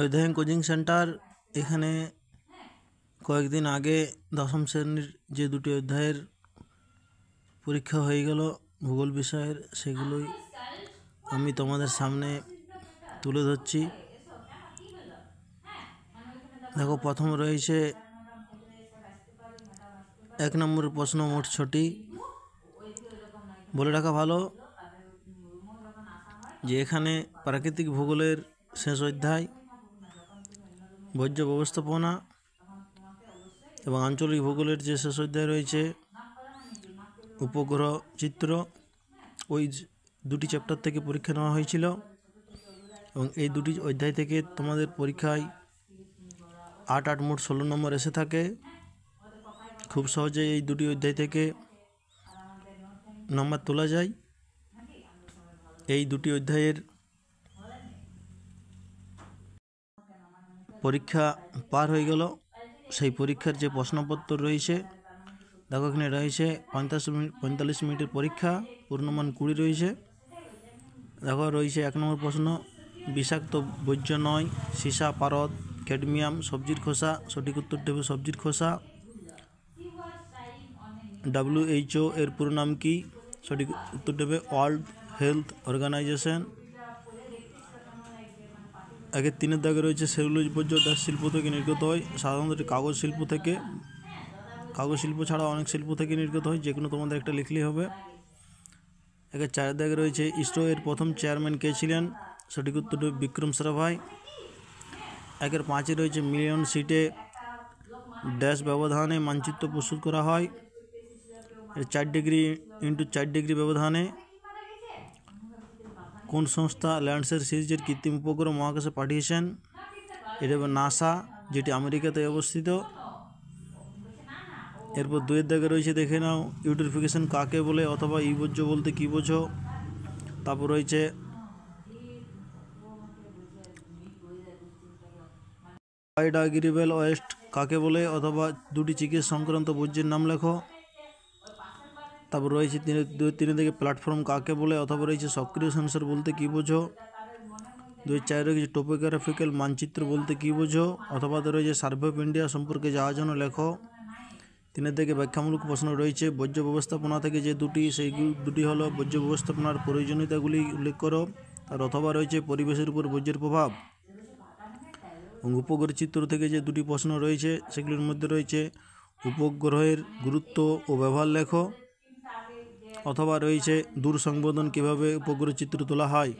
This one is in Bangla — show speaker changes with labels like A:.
A: অধ্যয়ন কোচিং সেন্টার। এখানে কয়েকদিন আগে দশম শ্রেণীর যে দুটি অধ্যায়ের পরীক্ষা হয়ে গেল ভূগোল বিষয়ের, সেগুলোই আমি তোমাদের সামনে তুলে ধরছি। দেখো, প্রথম রয়েছে 1 নম্বর প্রশ্ন, মোট 6টি। বলে রাখা ভালো যে এখানে প্রাকৃতিক ভূগোলের শেষ অধ্যায় বর্জ্য ব্যবস্থাপনা এবং আঞ্চলিক ভূগোলের যে শেষ অধ্যায় রয়েছে উপগ্রহ চিত্র, ওই দুটি চ্যাপ্টার থেকে পরীক্ষা নেওয়া হয়েছিল এবং এই দুটি অধ্যায় থেকে তোমাদের পরীক্ষায় 8 মোট 16 নম্বর এসে থাকে। খুব সহজে এই দুটি অধ্যায় থেকে নম্বর তোলা যায়। এই দুটি অধ্যায়ের পরীক্ষা পার হয়ে গেল। সেই পরীক্ষার যে প্রশ্নপত্র রয়েছে, দেখো এখানে রয়েছে 45 মিনিটের পরীক্ষা, পূর্ণমান 20 রয়েছে। দেখো রয়েছে 1 নম্বর প্রশ্ন, বিষাক্ত বর্জ্য নয় সীসা, পারদ, ক্যাডমিয়াম, সবজির খোসা। সঠিক উত্তর দেবে সবজির খোসা। WHO এর পুরো নাম কি? সঠিক উত্তর দেবে ওয়ার্ল্ড হেলথ অর্গানাইজেশন। আগের 3 দাগে রয়েছে সেলুলোজ বর্জ্য ডাচ শিল্প থেকে নির্গত হয়। সাধারণত কাগজ শিল্প থেকে, কাগজ শিল্প ছাড়া অনেক শিল্প থেকে নির্গত হয়, যে কোনো তোমাদের একটা লিখলেই হবে। একের 4 দাগে রয়েছে ইসরো এর প্রথম চেয়ারম্যান কে ছিলেন? সঠিক উত্তর দেবে বিক্রম সারাভাই। একের 5 রয়েছে মিলিয়ন সিটে ড্যাশ ব্যবধানে মানচিত্র প্রস্তুত করা হয়। 4 ডিগ্রি ইন্টু 4 ডিগ্রি ব্যবধানে কোন সংস্থা ল্যান্ডসেট সিরিজের কৃত্রিম উপগ্রহ মহাকাশে পাঠিয়েছেন? এটা হবে নাসা, যেটি আমেরিকাতে অবস্থিত। এরপর 2 দাগে রয়েছে, দেখে নাও, ইউট্রোফিকেশন কাকে বলে অথবা বর্জ্য বলতে কী বোঝো? তারপর রয়েছে বায়োডিগ্রেডেবল ওয়েস্ট কাকে বলে অথবা দুটি চিকিৎসা সংক্রান্ত বর্জ্যের নাম লেখো। তারপর রয়েছে 3 থেকে প্ল্যাটফর্ম কাকে বলে অথবা রয়েছে সক্রিয় সেন্সর বলতে কী বোঝো। 2-4 রয়েছে টোপোগ্রাফিক্যাল মানচিত্র বলতে কী বোঝো অথবা রয়েছে সার্ভে অফ ইন্ডিয়া সম্পর্কে যাওয়ার জন্য লেখো। 3 থেকে ব্যাখ্যামূলক প্রশ্ন রয়েছে, বর্জ্য ব্যবস্থাপনা থেকে যে দুটি, সেই দুটি হলো বর্জ্য ব্যবস্থাপনার প্রয়োজনীয়তাগুলি উল্লেখ করো। আর অথবা রয়েছে পরিবেশের উপর বর্জ্যের প্রভাব। এবং উপগ্রহ চিত্র থেকে যে দুটি প্রশ্ন রয়েছে, সেগুলির মধ্যে রয়েছে উপগ্রহের গুরুত্ব ও ব্যবহার লেখো। অথবা রয়েছে দূর সংবেদন কীভাবে উপগ্রহ চিত্র তোলা হয়।